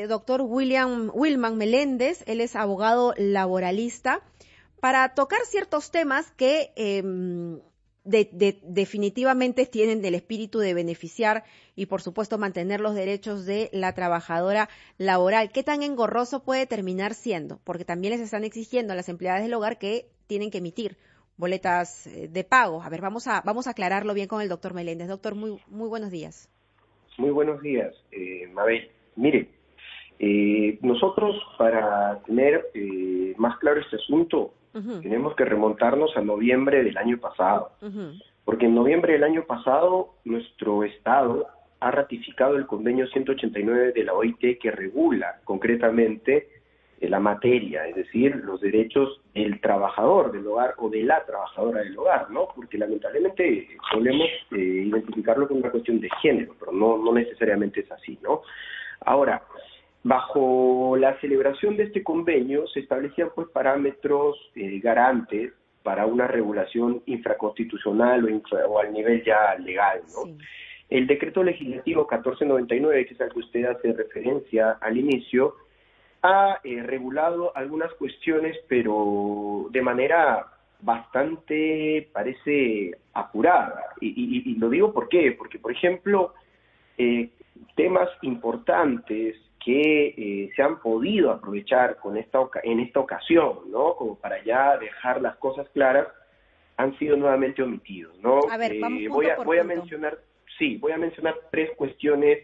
doctor Wilman Meléndez. Él es abogado laboralista, para tocar ciertos temas que definitivamente tienen el espíritu de beneficiar y, por supuesto, mantener los derechos de la trabajadora laboral. ¿Qué tan engorroso puede terminar siendo? Porque también les están exigiendo a las empleadas del hogar que tienen que emitir boletas de pago. A ver, vamos a aclararlo bien con el doctor Meléndez. Doctor, muy buenos días. Muy buenos días, Mabel. Mire, nosotros para tener más claro este asunto, tenemos que remontarnos a noviembre del año pasado, porque en noviembre del año pasado nuestro Estado ha ratificado el convenio 189 de la OIT que regula concretamente la materia, es decir, los derechos del trabajador del hogar o de la trabajadora del hogar, ¿no? Porque lamentablemente solemos identificarlo como una cuestión de género, pero no necesariamente es así, ¿no? Ahora, bajo la celebración de este convenio se establecían pues parámetros garantes para una regulación infraconstitucional o al nivel ya legal, ¿no? Sí. El decreto legislativo 1499, que es al que usted hace referencia al inicio, ha regulado algunas cuestiones, pero de manera bastante, parece, apurada. Y lo digo ¿por qué? Porque, por ejemplo, temas importantes que se han podido aprovechar en esta ocasión, ¿no? Como para ya dejar las cosas claras, han sido nuevamente omitidos, ¿no? A ver, vamos voy a mencionar tres cuestiones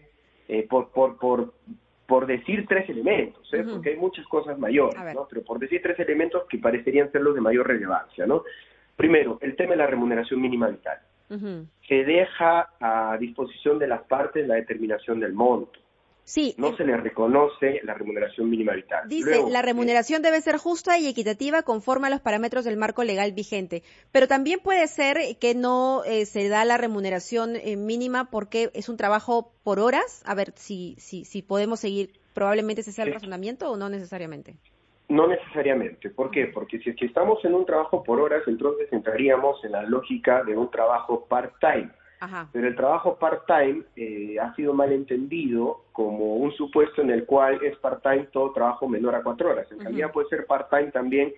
por decir tres elementos, porque hay muchas cosas mayores, ¿no? Pero por decir tres elementos que parecerían ser los de mayor relevancia, ¿no? Primero, el tema de la remuneración mínima vital. Se deja a disposición de las partes la determinación del monto. Sí, no se le reconoce la remuneración mínima vital. Dice, luego, la remuneración debe ser justa y equitativa conforme a los parámetros del marco legal vigente, pero también puede ser que no se da la remuneración mínima porque es un trabajo por horas. A ver si podemos seguir, probablemente ese sea el razonamiento o no necesariamente. No necesariamente. ¿Por qué? Porque si es que estamos en un trabajo por horas, entonces entraríamos en la lógica de un trabajo part-time. Ajá. Pero el trabajo part-time ha sido mal entendido como un supuesto en el cual es part-time todo trabajo menor a 4 horas. En realidad puede ser part-time también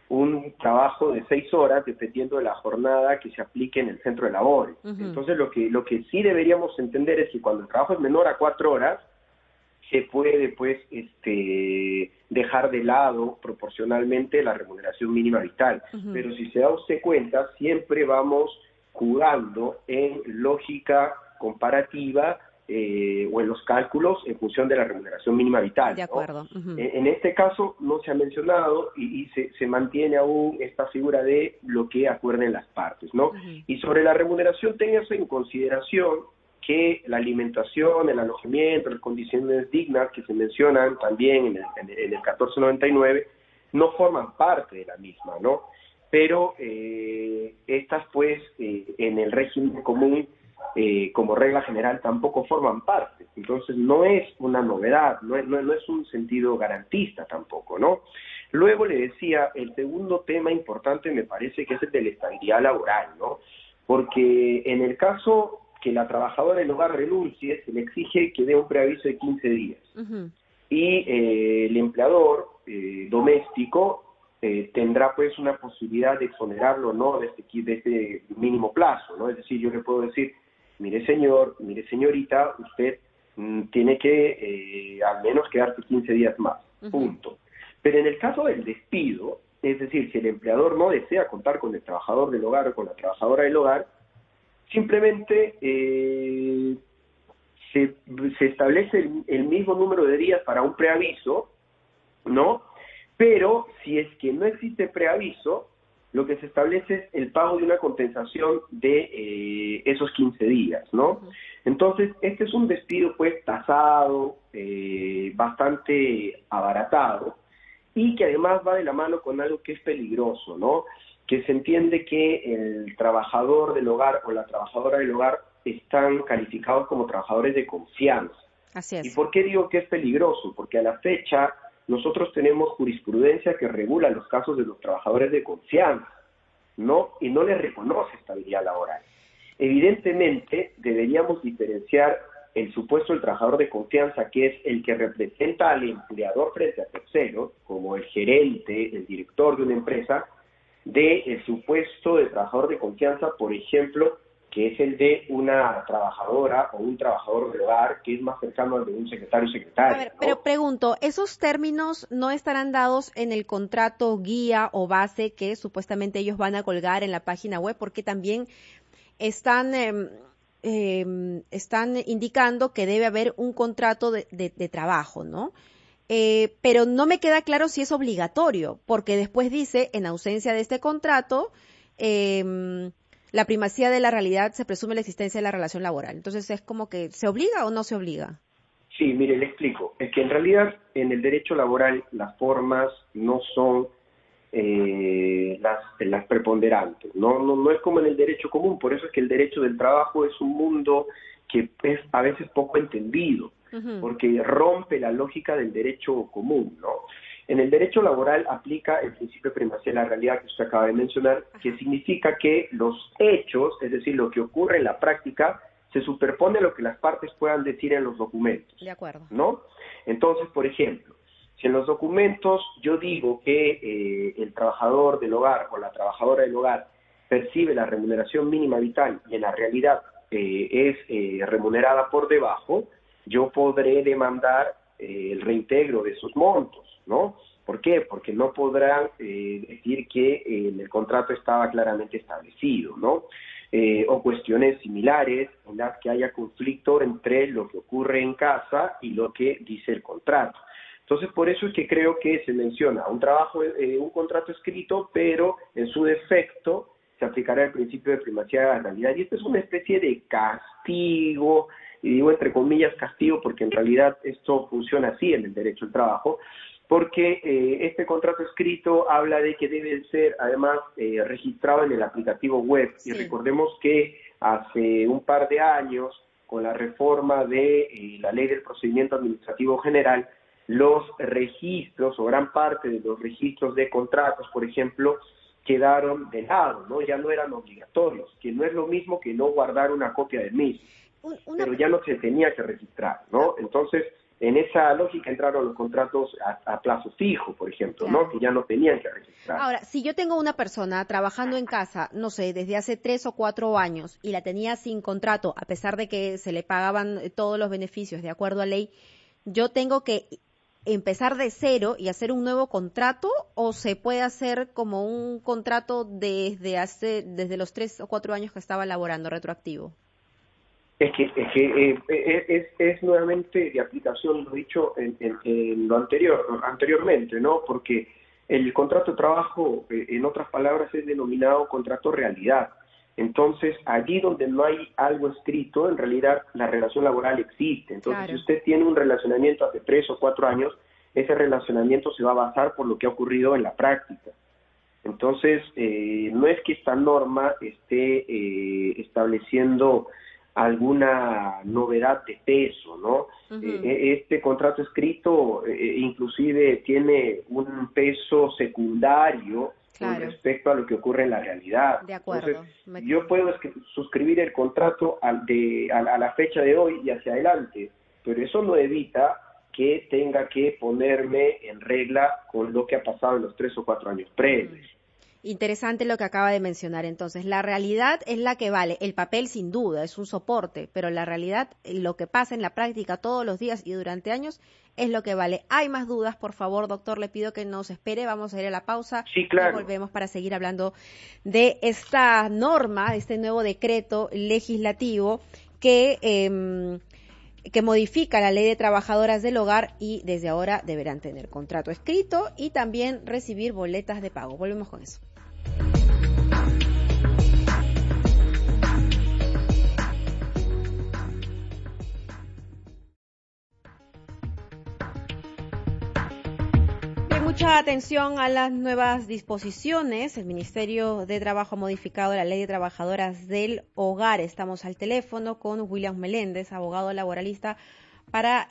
un trabajo de 6 horas, dependiendo de la jornada que se aplique en el centro de labores. Entonces lo que sí deberíamos entender es que cuando el trabajo es menor a 4 horas, se puede pues dejar de lado proporcionalmente la remuneración mínima vital. Pero si se da usted cuenta, siempre vamos jugando en lógica comparativa o en los cálculos en función de la remuneración mínima vital, De acuerdo. ¿no? En este caso no se ha mencionado y se mantiene aún esta figura de lo que acuerden las partes, ¿no? Y sobre la remuneración, téngase en consideración que la alimentación, el alojamiento, las condiciones dignas que se mencionan también en el 1499 no forman parte de la misma, ¿no? Pero estas pues en el régimen común como regla general tampoco forman parte, entonces no es una novedad, no es un sentido garantista tampoco, ¿no? Luego le decía, el segundo tema importante me parece que es el de la estabilidad laboral, ¿no? Porque en el caso que la trabajadora del hogar renuncie, se le exige que dé un preaviso de 15 días. Y el empleador doméstico tendrá pues una posibilidad de exonerarlo, ¿no? de este mínimo plazo, ¿no? Es decir, yo le puedo decir, mire señor, mire señorita, usted tiene que al menos quedarse 15 días más, punto. Pero en el caso del despido, es decir, si el empleador no desea contar con el trabajador del hogar o con la trabajadora del hogar, simplemente se establece el mismo número de días para un preaviso, ¿no? Pero si es que no existe preaviso, lo que se establece es el pago de una compensación de esos 15 días, ¿no? Entonces, este es un despido pues tasado, bastante abaratado, y que además va de la mano con algo que es peligroso, ¿no? Que se entiende que el trabajador del hogar o la trabajadora del hogar están calificados como trabajadores de confianza. Así es. ¿Y por qué digo que es peligroso? Porque a la fecha nosotros tenemos jurisprudencia que regula los casos de los trabajadores de confianza, ¿no? Y no les reconoce estabilidad laboral. Evidentemente, deberíamos diferenciar el supuesto del trabajador de confianza, que es el que representa al empleador frente a terceros, como el gerente, el director de una empresa, del supuesto de trabajador de confianza, por ejemplo, que es el de una trabajadora o un trabajador del hogar, que es más cercano al de un secretario o secretaria. A ver, ¿no? pero pregunto, ¿esos términos no estarán dados en el contrato guía o base que supuestamente ellos van a colgar en la página web? Porque también están indicando que debe haber un contrato de trabajo, ¿no? Pero no me queda claro si es obligatorio, porque después dice, en ausencia de este contrato, la primacía de la realidad se presume la existencia de la relación laboral. Entonces es como que, ¿se obliga o no se obliga? Sí, mire, le explico. Es que en realidad en el derecho laboral las formas no son las preponderantes, no es como en el derecho común. Por eso es que el derecho del trabajo es un mundo que es a veces poco entendido, porque rompe la lógica del derecho común, ¿no? En el derecho laboral aplica el principio de primacía de la realidad que usted acaba de mencionar, que significa que los hechos, es decir, lo que ocurre en la práctica, se superpone a lo que las partes puedan decir en los documentos. De acuerdo. ¿No? Entonces, por ejemplo, si en los documentos yo digo que el trabajador del hogar o la trabajadora del hogar percibe la remuneración mínima vital y en la realidad es remunerada por debajo, yo podré demandar el reintegro de esos montos, ¿no? ¿Por qué? Porque no podrán decir que en el contrato estaba claramente establecido, ¿no? O cuestiones similares en las que haya conflicto entre lo que ocurre en casa y lo que dice el contrato. Entonces, por eso es que creo que se menciona un contrato escrito, pero en su defecto se aplicará el principio de primacía de la realidad. Y esto es una especie de castigo, y digo entre comillas castigo porque en realidad esto funciona así en el derecho al trabajo, porque este contrato escrito habla de que debe ser además registrado en el aplicativo web. Sí. Y recordemos que hace un par de años, con la reforma de la Ley del Procedimiento Administrativo General, los registros o gran parte de los registros de contratos, por ejemplo, quedaron de lado, ¿no? Ya no eran obligatorios, que no es lo mismo que no guardar una copia del mismo, pero ya no se tenía que registrar, ¿no? Entonces, en esa lógica entraron los contratos a plazo fijo, por ejemplo, claro, ¿no? Que ya no tenían que registrar. Ahora, si yo tengo una persona trabajando en casa, no sé, desde hace 3 o 4 años y la tenía sin contrato, a pesar de que se le pagaban todos los beneficios de acuerdo a ley, ¿yo tengo que empezar de cero y hacer un nuevo contrato o se puede hacer como un contrato desde los 3 o 4 años que estaba laborando retroactivo? Es nuevamente de aplicación lo dicho en lo anteriormente, ¿no? Porque el contrato de trabajo, en otras palabras, es denominado contrato realidad. Entonces, allí donde no hay algo escrito, en realidad la relación laboral existe. Entonces, claro, si usted tiene un relacionamiento hace 3 o 4 años, ese relacionamiento se va a basar por lo que ha ocurrido en la práctica. Entonces, no es que esta norma esté estableciendo alguna novedad de peso, ¿no? Este contrato escrito inclusive tiene un peso secundario, claro, con respecto a lo que ocurre en la realidad. De acuerdo. Entonces, yo puedo suscribir el contrato a la fecha de hoy y hacia adelante, pero eso no evita que tenga que ponerme en regla con lo que ha pasado en los 3 o 4 años previos. Interesante lo que acaba de mencionar. Entonces, la realidad es la que vale. El papel, sin duda, es un soporte, pero la realidad, lo que pasa en la práctica todos los días y durante años, es lo que vale. ¿Hay más dudas? Por favor, doctor, le pido que nos espere. Vamos a ir a la pausa. Sí, claro. Y volvemos para seguir hablando de esta norma, de este nuevo decreto legislativo que modifica la ley de trabajadoras del hogar y desde ahora deberán tener contrato escrito y también recibir boletas de pago. Volvemos con eso. Mucha atención a las nuevas disposiciones. El Ministerio de Trabajo ha modificado la Ley de Trabajadoras del Hogar. Estamos al teléfono con William Meléndez, abogado laboralista, para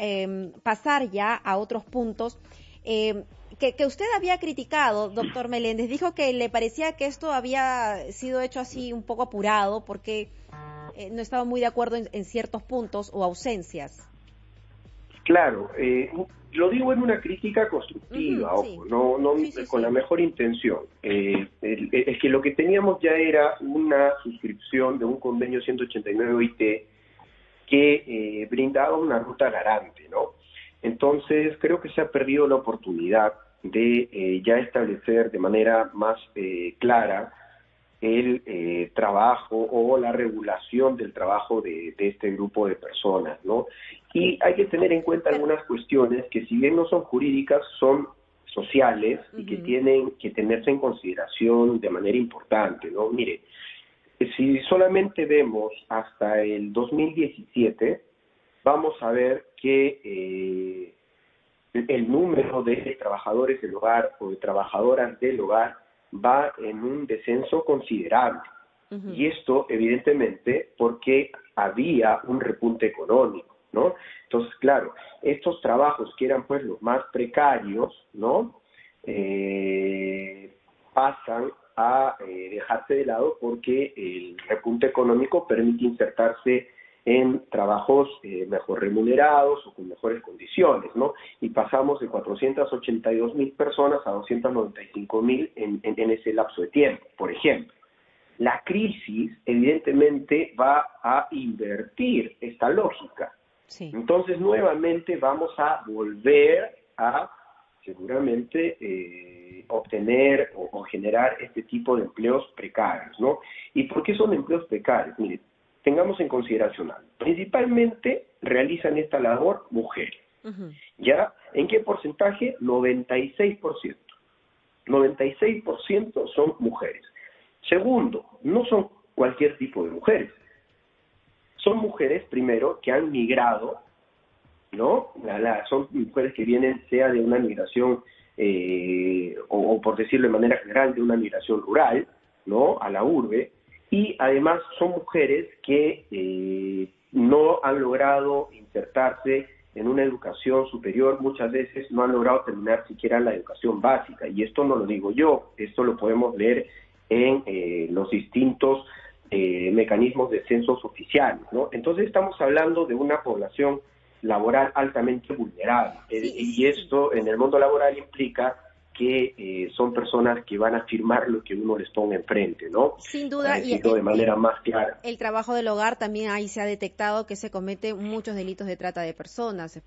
pasar ya a otros puntos que usted había criticado, doctor Meléndez. Dijo que le parecía que esto había sido hecho así un poco apurado porque no estaba muy de acuerdo en ciertos puntos o ausencias. Claro, lo digo en una crítica constructiva, ojo, sí. no Sí, con la mejor intención. Es que lo que teníamos ya era una suscripción de un convenio 189 OIT que brindaba una ruta garante, ¿no? Entonces, creo que se ha perdido la oportunidad de ya establecer de manera más clara el trabajo o la regulación del trabajo de este grupo de personas, ¿no? Y hay que tener en cuenta algunas cuestiones que, si bien no son jurídicas, son sociales y que tienen que tenerse en consideración de manera importante, ¿no? Mire, si solamente vemos hasta el 2017, vamos a ver que el número de trabajadores del hogar o de trabajadoras del hogar va en un descenso considerable. Y esto, evidentemente, porque había un repunte económico, ¿no? Entonces, claro, estos trabajos que eran pues los más precarios, ¿no? Pasan a dejarse de lado porque el repunte económico permite insertarse en trabajos mejor remunerados o con mejores condiciones, ¿no? Y pasamos de 482.000 personas a 295.000 en ese lapso de tiempo, por ejemplo. La crisis, evidentemente, va a invertir esta lógica. Sí. Entonces, nuevamente vamos a volver a, seguramente, obtener o generar este tipo de empleos precarios, ¿no? ¿Y por qué son empleos precarios? Mire, tengamos en consideración algo. Principalmente realizan esta labor mujeres. ¿Ya? ¿En qué porcentaje? 96%. 96% son mujeres. Segundo, no son cualquier tipo de mujeres. Son mujeres, primero, que han migrado, ¿no? Son mujeres que vienen, sea de una migración, o por decirlo de manera general, de una migración rural, ¿no? A la urbe. Y además son mujeres que no han logrado insertarse en una educación superior, muchas veces no han logrado terminar siquiera la educación básica. Y esto no lo digo yo, esto lo podemos leer en los distintos mecanismos de censos oficiales, ¿no? Entonces estamos hablando de una población laboral altamente vulnerable. Y esto en el mundo laboral implica que son personas que van a firmar lo que uno les ponga enfrente, ¿no? Sin duda, y de manera más clara. El trabajo del hogar también ahí se ha detectado que se cometen muchos delitos de trata de personas,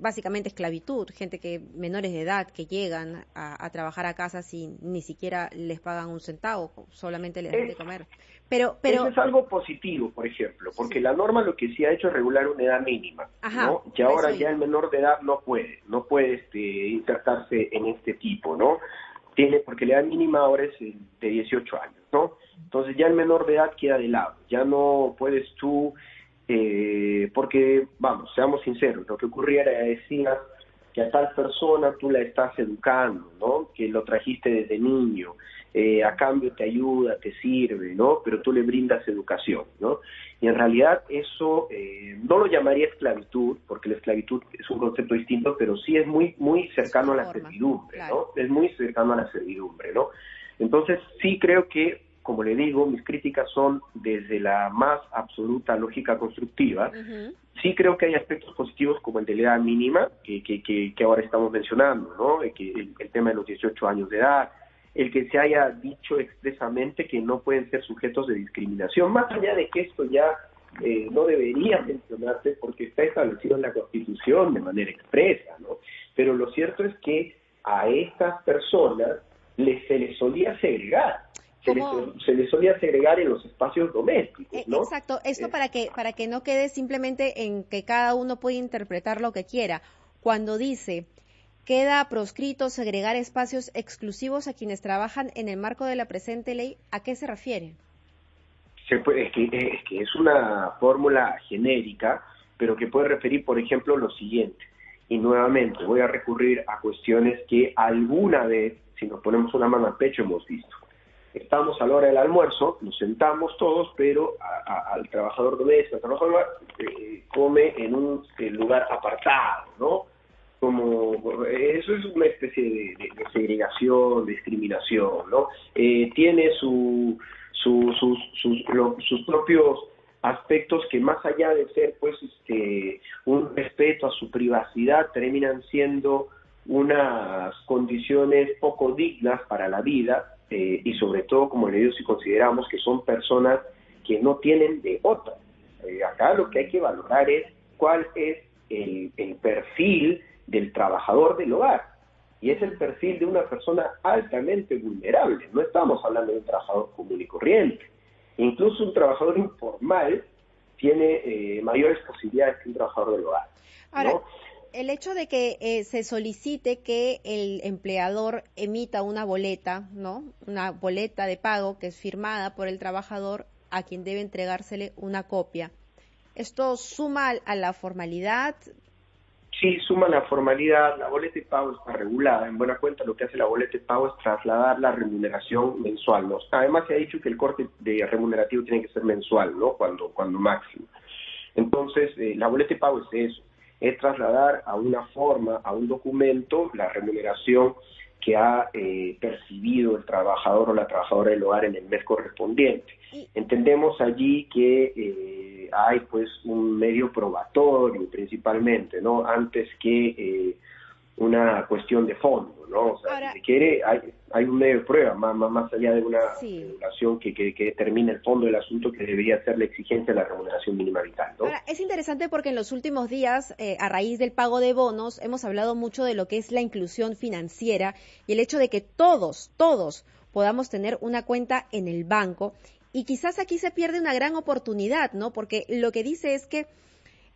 básicamente esclavitud, gente que menores de edad que llegan a trabajar a casa sin ni siquiera les pagan un centavo, solamente les dan de comer. Pero eso es algo positivo, por ejemplo, porque la norma lo que sí ha hecho es regular una edad mínima, ¿no? Y ahora ya el menor de edad no puede insertarse en este tipo, ¿no? Porque la edad mínima ahora es de 18 años, ¿no? Entonces ya el menor de edad queda de lado, ya no puedes tú, porque, vamos, seamos sinceros, lo que ocurría era decías que a tal persona tú la estás educando, ¿no? Que lo trajiste desde niño, a cambio te ayuda, te sirve, ¿no? Pero tú le brindas educación, ¿no? Y en realidad eso no lo llamaría esclavitud, porque la esclavitud es un concepto distinto, pero sí es muy cercano a la servidumbre, ¿no? Es muy cercano a la servidumbre, ¿no? Entonces sí creo que, como le digo, mis críticas son desde la más absoluta lógica constructiva. Sí creo que hay aspectos positivos como el de la edad mínima, que ahora estamos mencionando, ¿no? El tema de los 18 años de edad, el que se haya dicho expresamente que no pueden ser sujetos de discriminación, más allá de que esto ya no debería mencionarse porque está establecido en la Constitución de manera expresa, ¿no? Pero lo cierto es que a estas personas se les solía segregar. Se les solía segregar en los espacios domésticos, ¿no? Exacto, esto para que no quede simplemente en que cada uno puede interpretar lo que quiera. Cuando dice queda proscrito segregar espacios exclusivos a quienes trabajan en el marco de la presente ley, ¿a qué se refiere? Es que es una fórmula genérica, pero que puede referir, por ejemplo, lo siguiente. Y nuevamente voy a recurrir a cuestiones que alguna vez, si nos ponemos una mano al pecho, hemos visto. Estamos a la hora del almuerzo, nos sentamos todos, pero al trabajador doméstico, al trabajador come en un lugar apartado, ¿no? Como eso es una especie de segregación, de discriminación, ¿no? Tiene sus propios aspectos que más allá de ser pues un respeto a su privacidad terminan siendo unas condiciones poco dignas para la vida, y sobre todo, como le digo, si consideramos que son personas que no tienen de otra. Acá lo que hay que valorar es cuál es el perfil del trabajador del hogar, y es el perfil de una persona altamente vulnerable. No estamos hablando de un trabajador común y corriente. Incluso un trabajador informal tiene mayores posibilidades que un trabajador del hogar, ¿no? Ahora, el hecho de que se solicite que el empleador emita una boleta, ¿no? Una boleta de pago que es firmada por el trabajador a quien debe entregársele una copia. ¿Esto suma a la formalidad? Sí, suma la formalidad. La boleta de pago está regulada. En buena cuenta, lo que hace la boleta de pago es trasladar la remuneración mensual, ¿no? Además, se ha dicho que el corte de remunerativo tiene que ser mensual, ¿no? Cuando máximo. Entonces, la boleta de pago es eso, es trasladar a una forma, a un documento, la remuneración que ha percibido el trabajador o la trabajadora del hogar en el mes correspondiente. Entendemos allí que hay pues un medio probatorio principalmente, ¿no? Antes que una cuestión de fondo, ¿no? O sea, Ahora, si se quiere, hay un medio de prueba, más allá de una regulación que determine el fondo del asunto, que debería ser la exigencia de la remuneración mínima vital, ¿no? Ahora, es interesante porque en los últimos días, a raíz del pago de bonos, hemos hablado mucho de lo que es la inclusión financiera y el hecho de que todos podamos tener una cuenta en el banco, y quizás aquí se pierde una gran oportunidad, ¿no? Porque lo que dice es que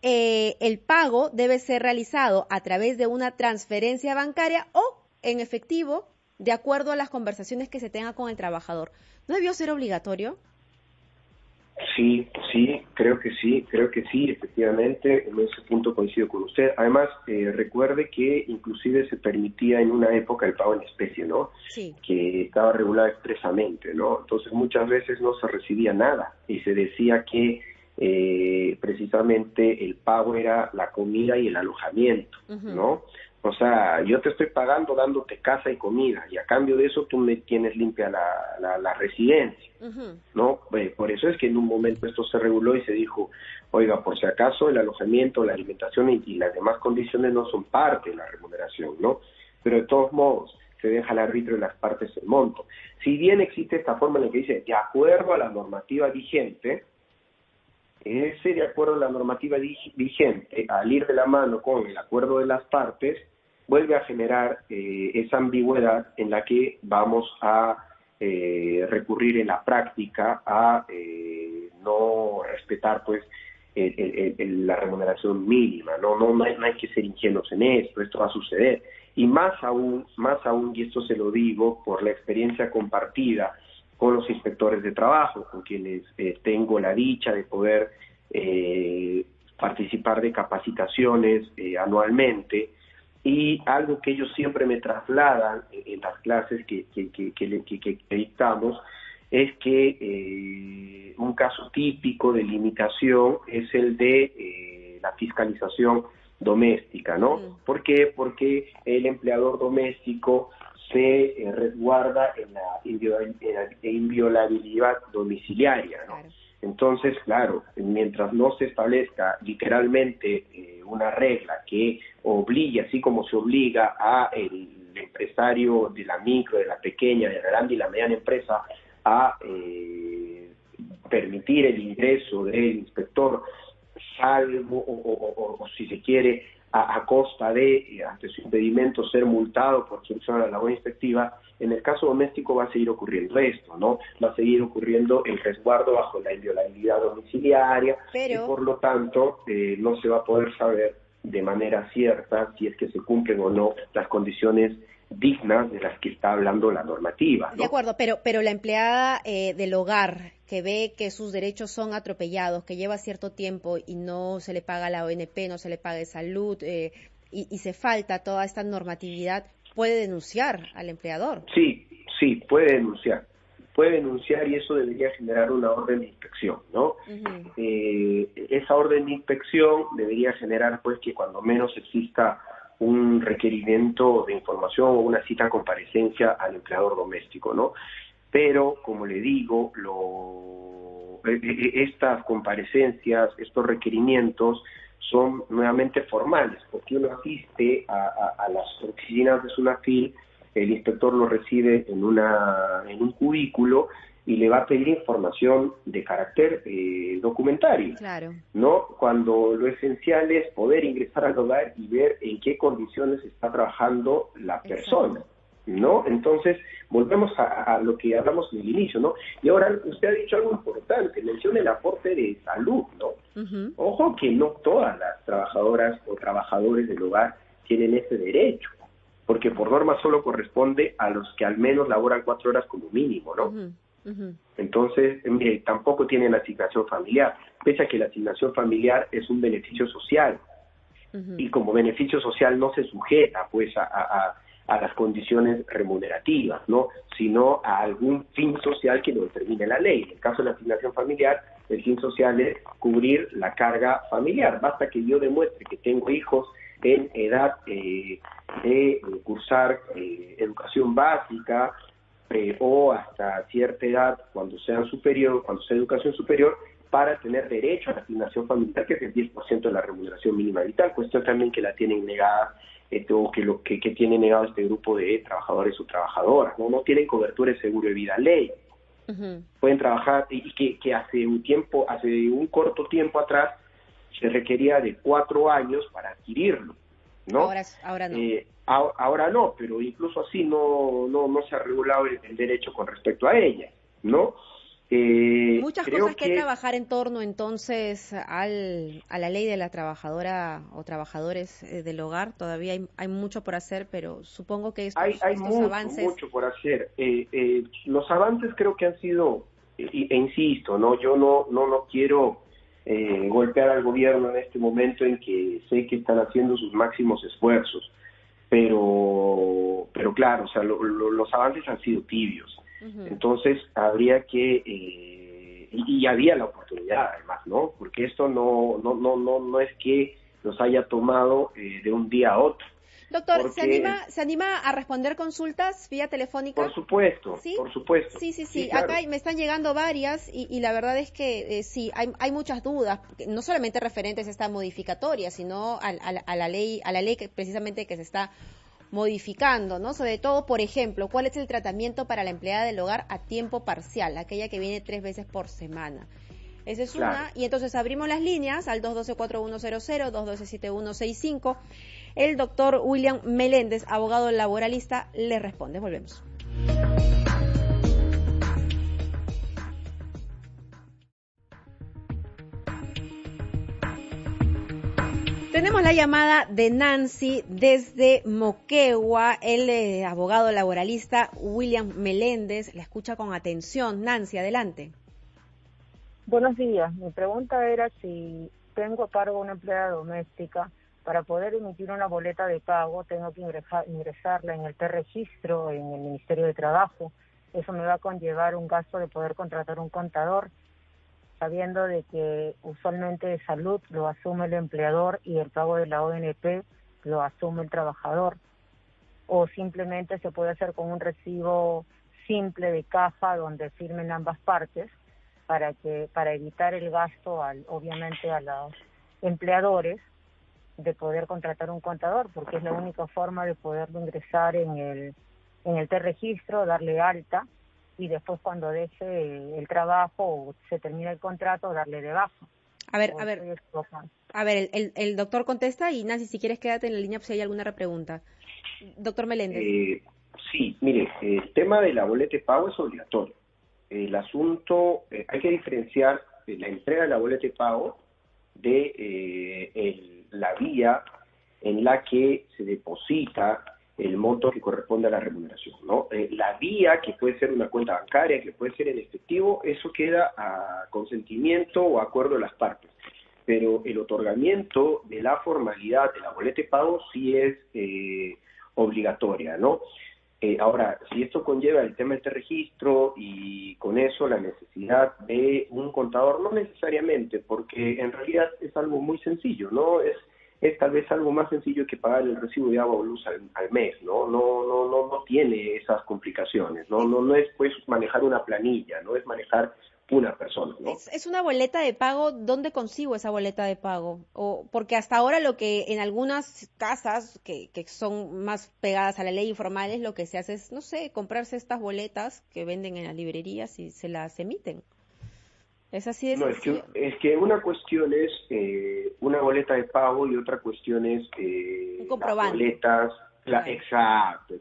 el pago debe ser realizado a través de una transferencia bancaria o en efectivo, de acuerdo a las conversaciones que se tenga con el trabajador. ¿No debió ser obligatorio? Sí, creo que sí, efectivamente, en ese punto coincido con usted. Además, recuerde que inclusive se permitía en una época el pago en especie, ¿no? Sí. Que estaba regulado expresamente, ¿no? Entonces muchas veces no se recibía nada y se decía que precisamente el pago era la comida y el alojamiento, ¿no? O sea, yo te estoy pagando dándote casa y comida, y a cambio de eso tú me tienes limpia la residencia, ¿no? Por eso es que en un momento esto se reguló y se dijo, oiga, por si acaso el alojamiento, la alimentación y las demás condiciones no son parte de la remuneración, ¿no? Pero de todos modos, se deja al arbitrio de las partes el monto. Si bien existe esta forma en la que dice, de acuerdo a la normativa vigente, ese de acuerdo a la normativa vigente, al ir de la mano con el acuerdo de las partes, vuelve a generar esa ambigüedad en la que vamos a recurrir en la práctica a no respetar pues la remuneración mínima. No hay que ser ingenuos en esto va a suceder. Y más aún, y esto se lo digo por la experiencia compartida con los inspectores de trabajo, con quienes tengo la dicha de poder participar de capacitaciones anualmente, y algo que ellos siempre me trasladan en las clases que dictamos es que un caso típico de limitación es el de la fiscalización doméstica, ¿no? ¿Por qué? Porque el empleador doméstico se resguarda en la inviolabilidad domiciliaria, ¿no? Claro. Entonces, claro, mientras no se establezca literalmente una regla que obligue, así como se obliga a el empresario de la micro, de la pequeña, de la grande y la mediana empresa a permitir el ingreso del inspector, salvo o si se quiere, a costa de, ante su impedimento, ser multado por obstrucción a la labor inspectiva, en el caso doméstico va a seguir ocurriendo esto, ¿no? Va a seguir ocurriendo el resguardo bajo la inviolabilidad domiciliaria, y por lo tanto no se va a poder saber de manera cierta si es que se cumplen o no las condiciones dignas de las que está hablando la normativa, ¿no? De acuerdo, pero la empleada del hogar que ve que sus derechos son atropellados, que lleva cierto tiempo y no se le paga la ONP, no se le paga de salud y se falta toda esta normatividad, ¿puede denunciar al empleador? Sí, puede denunciar, y eso debería generar una orden de inspección, ¿no? Esa orden de inspección debería generar pues que cuando menos exista un requerimiento de información o una cita a comparecencia al empleador doméstico, ¿no? pero como le digo, estas comparecencias, estos requerimientos son nuevamente formales, porque uno asiste a las oficinas de SUNAFIL, el inspector lo recibe en un cubículo y le va a pedir información de carácter documentario, Claro. ¿no? Cuando lo esencial es poder ingresar al hogar y ver en qué condiciones está trabajando la persona, ¿no? Entonces, volvemos a lo que hablamos en el inicio, ¿no? Y ahora usted ha dicho algo importante, menciona el aporte de salud, ¿no? Ojo que no todas las trabajadoras o trabajadores del hogar tienen ese derecho, porque por norma solo corresponde a los que al menos laboran 4 horas como mínimo, ¿no? Entonces, mire, tampoco tienen asignación familiar, pese a que la asignación familiar es un beneficio social, y como beneficio social no se sujeta, pues, a las condiciones remunerativas, ¿no? Sino a algún fin social que lo determine la ley. En el caso de la asignación familiar, el fin social es cubrir la carga familiar. Basta que yo demuestre que tengo hijos en edad de cursar educación básica, o hasta cierta edad cuando sea educación superior, para tener derecho a la asignación familiar, que es el 10% de la remuneración mínima vital, cuestión también que la tienen negada, o que tiene negado este grupo de trabajadores o trabajadoras, no tienen cobertura de seguro de vida ley. Pueden trabajar, y que hace un corto tiempo atrás, se requería de 4 años para adquirirlo, ¿no? Ahora no. Ahora no, pero incluso así no se ha regulado el derecho con respecto a ella, ¿no? Muchas cosas que trabajar en torno entonces a la ley de la trabajadora o trabajadores del hogar. Todavía hay mucho por hacer, pero supongo que estos avances... mucho por hacer. Los avances creo que han sido, insisto, no, yo no quiero golpear al gobierno en este momento en que sé que están haciendo sus máximos esfuerzos, pero claro, o sea, los avances han sido tibios. Entonces habría que y había la oportunidad además, ¿no? Porque esto no es que los haya tomado de un día a otro. Doctor, porque... ¿se anima a responder consultas vía telefónica? Por supuesto, ¿sí? Por supuesto. Sí, claro. Acá me están llegando varias y la verdad es que sí, hay muchas dudas, no solamente referentes a esta modificatoria, sino a la ley que precisamente que se está modificando, ¿no? Sobre todo, por ejemplo, ¿cuál es el tratamiento para la empleada del hogar a tiempo parcial, aquella que viene 3 veces por semana? Esa es claro. Una, y entonces abrimos las líneas al 212-4100, 212-7165. El doctor William Meléndez, abogado laboralista, le responde. Volvemos. Tenemos la llamada de Nancy desde Moquegua. El abogado laboralista William Meléndez la escucha con atención. Nancy, adelante. Buenos días. Mi pregunta era si tengo a cargo una empleada doméstica. Para poder emitir una boleta de pago tengo que ingresarla en el T-Registro, en el Ministerio de Trabajo. Eso me va a conllevar un gasto de poder contratar un contador, sabiendo de que usualmente de salud lo asume el empleador y el pago de la ONP lo asume el trabajador. O simplemente se puede hacer con un recibo simple de caja donde firmen ambas partes para evitar el gasto obviamente a los empleadores de poder contratar un contador, porque es la única forma de poderlo ingresar en el T-Registro, darle alta, y después cuando deje el trabajo o se termina el contrato, darle de baja. A ver, el doctor contesta, y Nancy, si quieres quédate en la línea si hay alguna pregunta. Doctor Meléndez. Sí, mire, el tema de la boleta de pago es obligatorio. El asunto, hay que diferenciar la entrega de la boleta de pago de la vía en la que se deposita el monto que corresponde a la remuneración, ¿no? La vía, que puede ser una cuenta bancaria, que puede ser en efectivo, eso queda a consentimiento o acuerdo de las partes. Pero el otorgamiento de la formalidad de la boleta de pago sí es obligatoria, ¿no? Ahora, si esto conlleva el tema de este registro y con eso la necesidad de un contador, no necesariamente, porque en realidad es algo muy sencillo, ¿no? Es es tal vez algo más sencillo que pagar el recibo de agua o luz al mes, ¿no? No tiene esas complicaciones, no es pues manejar una planilla, no es manejar una persona, ¿no? Es una boleta de pago. ¿Dónde consigo esa boleta de pago? O porque hasta ahora lo que en algunas casas que son más pegadas a la ley informales, lo que se hace es, no sé, comprarse estas boletas que venden en las librerías y se las emiten. ¿Es así de No, sencillo? es que una cuestión es una boleta de pago y otra cuestión es Un las comprobante. boletas, Claro. exacto,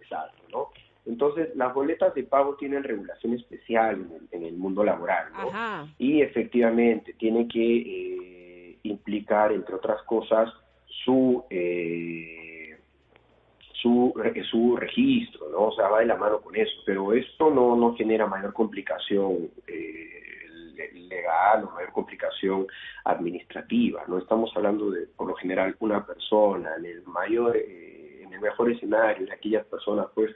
¿no? Entonces, las boletas de pago tienen regulación especial en el mundo laboral, ¿no? Ajá. Y efectivamente tiene que implicar, entre otras cosas, su registro, ¿no? O sea, va de la mano con eso, pero esto no genera mayor complicación legal o mayor complicación administrativa. No estamos hablando de, por lo general, una persona. En el mejor escenario, de aquellas personas pues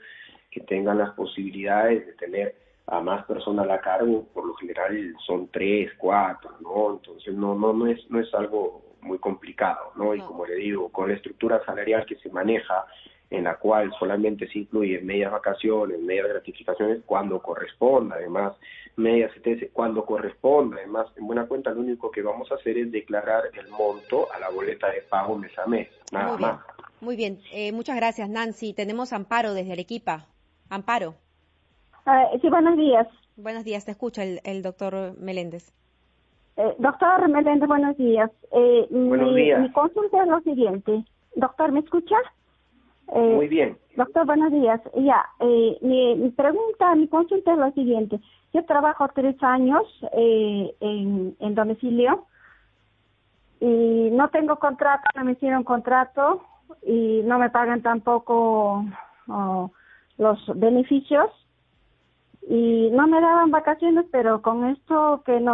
que tengan las posibilidades de tener a más personas a la cargo, por lo general son 3, 4, ¿no? Entonces no es algo muy complicado, ¿no? Y No. como le digo, con la estructura salarial que se maneja, en la cual solamente se incluyen medias vacaciones, medias gratificaciones cuando corresponda, además medias CTS cuando corresponda, además en buena cuenta lo único que vamos a hacer es declarar el monto a la boleta de pago mes a mes, nada Muy bien. más. Muy bien. Muchas gracias, Nancy. Tenemos a Amparo desde Arequipa. Amparo. Sí, buenos días. Buenos días. Te escucha el doctor Meléndez. Doctor Meléndez, buenos días. Buenos días. Mi consulta es lo siguiente. Doctor, ¿me escucha? Muy bien. Doctor, buenos días. Ya, mi consulta es lo siguiente. Yo trabajo 3 años en domicilio y no tengo contrato, no me hicieron contrato y no me pagan tampoco los beneficios y no me daban vacaciones, pero con esto que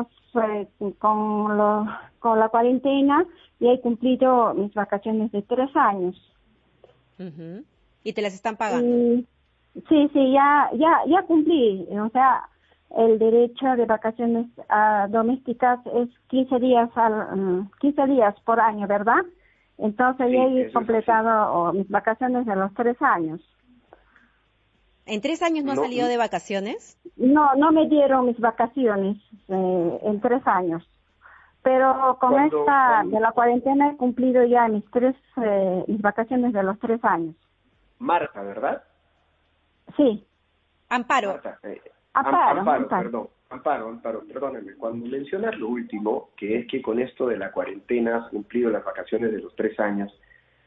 con la cuarentena ya he cumplido mis vacaciones de 3 años. Uh-huh. ¿Y te las están pagando? Sí, ya cumplí. O sea, el derecho de vacaciones domésticas es 15 días por año, ¿verdad? Entonces Sí, ya he eso completado mis vacaciones de los 3 años. ¿En 3 años no has salido de vacaciones? No me dieron mis vacaciones en 3 años. Pero con de la cuarentena he cumplido ya mis vacaciones de los 3 años. Marta, ¿verdad? Sí. Amparo. Marta, Amparo. Amparo, perdóname. Cuando mencionas lo último, que es que con esto de la cuarentena has cumplido las vacaciones de los 3 años,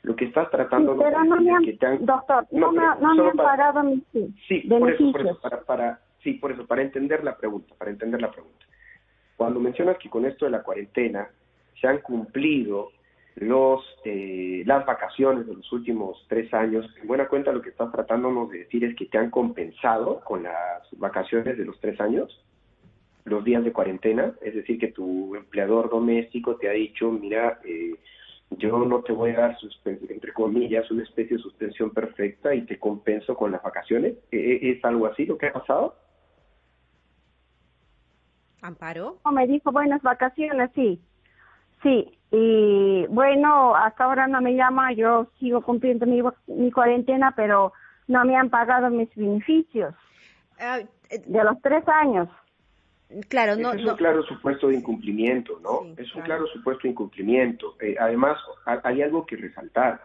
lo que estás tratando pero de no me han, que te han... doctor, no me han pagado mis beneficios. Por eso, para entender la pregunta. Cuando mencionas que con esto de la cuarentena se han cumplido las vacaciones de los últimos 3 años, en buena cuenta lo que estás tratándonos de decir es que te han compensado con las vacaciones de los 3 años, los días de cuarentena, es decir, que tu empleador doméstico te ha dicho, mira, yo no te voy a dar, entre comillas, una especie de suspensión perfecta y te compenso con las vacaciones. ¿Es algo así lo que ha pasado? ¿Amparo? Me dijo buenas vacaciones, sí. Y bueno, hasta ahora no me llama, yo sigo cumpliendo mi cuarentena, pero no me han pagado mis beneficios de los 3 años. Claro, no. Es un claro supuesto de incumplimiento, ¿no? Sí, es un claro supuesto de incumplimiento. Además, hay algo que resaltar.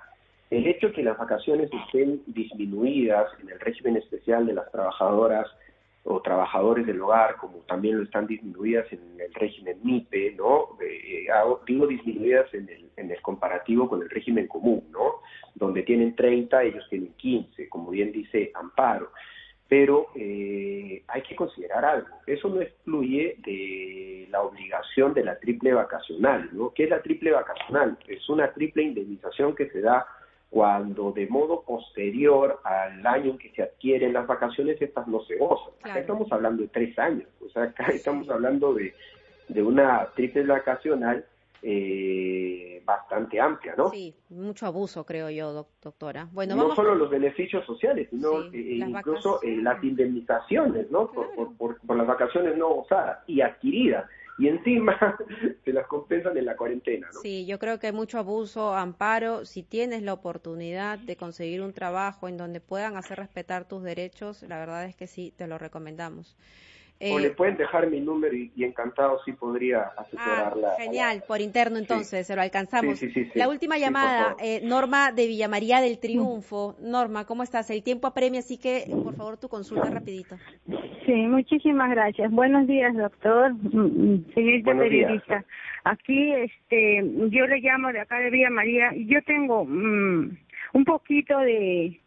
El hecho de que las vacaciones estén disminuidas en el régimen especial de las trabajadoras o trabajadores del hogar, como también lo están disminuidas en el régimen MIPE, ¿no? Digo disminuidas en el comparativo con el régimen común, ¿no? Donde tienen 30, ellos tienen 15, como bien dice Amparo. Pero hay que considerar algo. Eso no excluye de la obligación de la triple vacacional, ¿no? ¿Qué es la triple vacacional? Es una triple indemnización que se da cuando de modo posterior al año en que se adquieren las vacaciones, estas no se gozan. Claro. Acá estamos hablando de 3 años, o sea, acá estamos hablando de una triple vacacional bastante amplia, ¿no? Sí, mucho abuso, creo yo, doctora. Bueno, no solo los beneficios sociales, sino incluso las indemnizaciones, ¿no? Claro. Por las vacaciones no gozadas y adquiridas. y encima se las compensan en la cuarentena, ¿no? Sí, yo creo que hay mucho abuso, Amparo. Si tienes la oportunidad de conseguir un trabajo en donde puedan hacer respetar tus derechos, la verdad es que sí, te lo recomendamos. O le pueden dejar mi número y encantado sí podría asesorarla. Genial, por interno entonces, se lo alcanzamos. Sí. La última llamada, Norma de Villa María del Triunfo. Norma, ¿cómo estás? El tiempo apremia, así que por favor tu consulta rapidito. Sí, muchísimas gracias. Buenos días, doctor, señorita periodista. Aquí, yo le llamo de acá de Villa María y yo tengo un poquito de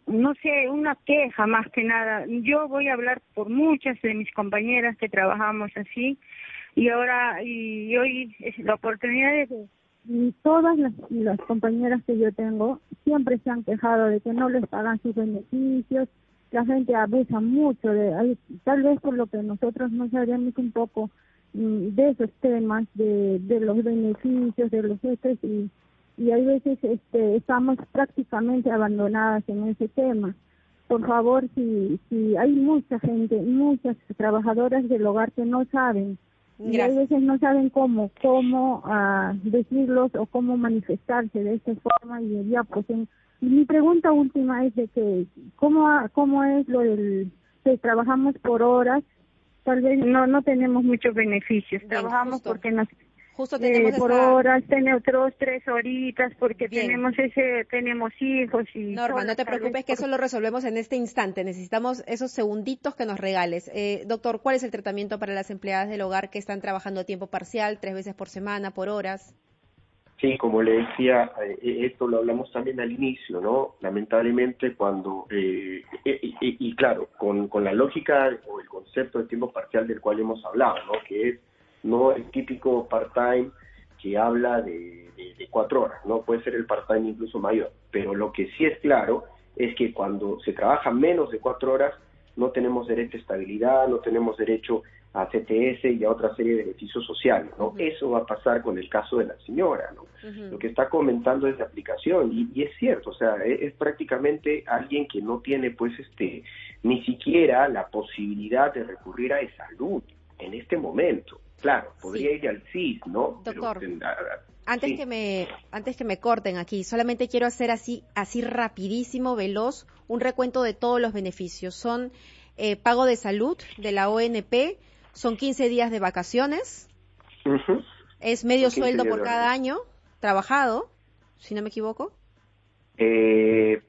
no sé, una queja más que nada. Yo voy a hablar por muchas de mis compañeras que trabajamos así y hoy es la oportunidad de que todas las compañeras que yo tengo siempre se han quejado de que no les pagan sus beneficios, la gente abusa mucho tal vez por lo que nosotros no sabemos un poco de esos temas, de los beneficios, de los jefes y hay veces estamos prácticamente abandonadas en ese tema. Por favor, si hay mucha gente, muchas trabajadoras del hogar que no saben, y hay veces no saben cómo decirlos o cómo manifestarse de esta forma y ya pues mi pregunta última es de que cómo es lo que trabajamos por horas, tal vez no tenemos muchos beneficios, trabajamos porque nos justo tenemos por horas, tenemos 3 horitas, porque tenemos hijos y... Norma, no te preocupes que eso lo resolvemos en este instante. Necesitamos esos segunditos que nos regales. Doctor, ¿cuál es el tratamiento para las empleadas del hogar que están trabajando a tiempo parcial, 3 veces por semana, por horas? Sí, como le decía, esto lo hablamos también al inicio, ¿no? Lamentablemente cuando, y claro, con la lógica o el concepto de tiempo parcial del cual hemos hablado, ¿no? Que es no el típico part-time que habla de 4 horas, ¿no? Puede ser el part-time incluso mayor, pero lo que sí es claro es que cuando se trabaja menos de 4 horas no tenemos derecho a estabilidad, no tenemos derecho a CTS y a otra serie de beneficios sociales, ¿no? Eso va a pasar con el caso de la señora, ¿no? Lo que está comentando es de aplicación y es cierto, o sea, es prácticamente alguien que no tiene pues ni siquiera la posibilidad de recurrir a salud en este momento. Claro, podría ir al CIS, ¿no? Doctor, pero, antes que me corten aquí, solamente quiero hacer así rapidísimo, veloz, un recuento de todos los beneficios. Son pago de salud de la ONP, son 15 días de vacaciones, es medio sueldo por cada año trabajado, si no me equivoco.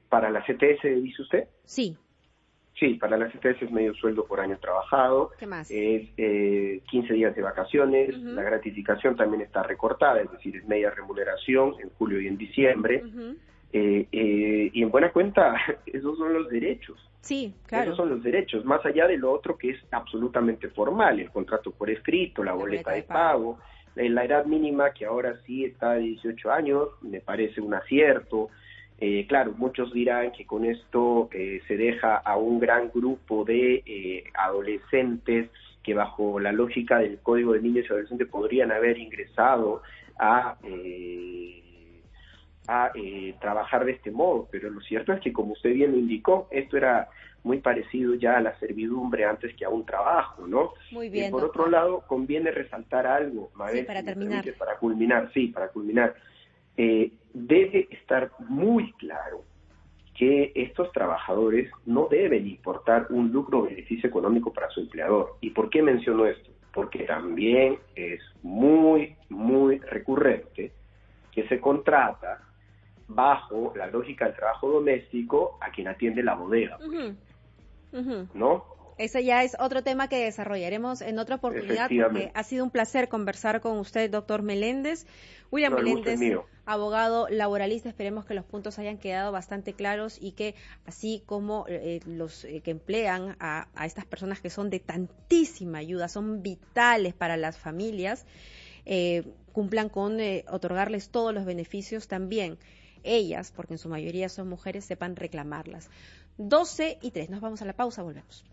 ¿Para la CTS dice usted? Sí. Sí, para la CTS es medio sueldo por año trabajado. ¿Qué más? Es 15 días de vacaciones. La gratificación también está recortada, es decir, es media remuneración en julio y en diciembre. Y en buena cuenta, esos son los derechos. Sí, claro. Esos son los derechos, más allá de lo otro que es absolutamente formal, el contrato por escrito, la boleta de pago, la edad mínima que ahora sí está de 18 años, me parece un acierto. Claro, muchos dirán que con esto se deja a un gran grupo de adolescentes que bajo la lógica del Código de Niños y Adolescentes podrían haber ingresado a trabajar de este modo, pero lo cierto es que, como usted bien lo indicó, esto era muy parecido ya a la servidumbre antes que a un trabajo, ¿no? Muy bien, por otro lado, conviene resaltar algo, Mabel, para terminar. Para culminar. Debe estar muy claro que estos trabajadores no deben importar un lucro o beneficio económico para su empleador. ¿Y por qué menciono esto? Porque también es muy, muy recurrente que se contrata bajo la lógica del trabajo doméstico a quien atiende la bodega, ¿no? Ese ya es otro tema que desarrollaremos en otra oportunidad, porque ha sido un placer conversar con usted, doctor Meléndez. William Meléndez, abogado laboralista. Esperemos que los puntos hayan quedado bastante claros y que, así como los que emplean a estas personas que son de tantísima ayuda, son vitales para las familias, cumplan con otorgarles todos los beneficios también. Ellas, porque en su mayoría son mujeres, sepan reclamarlas. 12:03, nos vamos a la pausa, volvemos.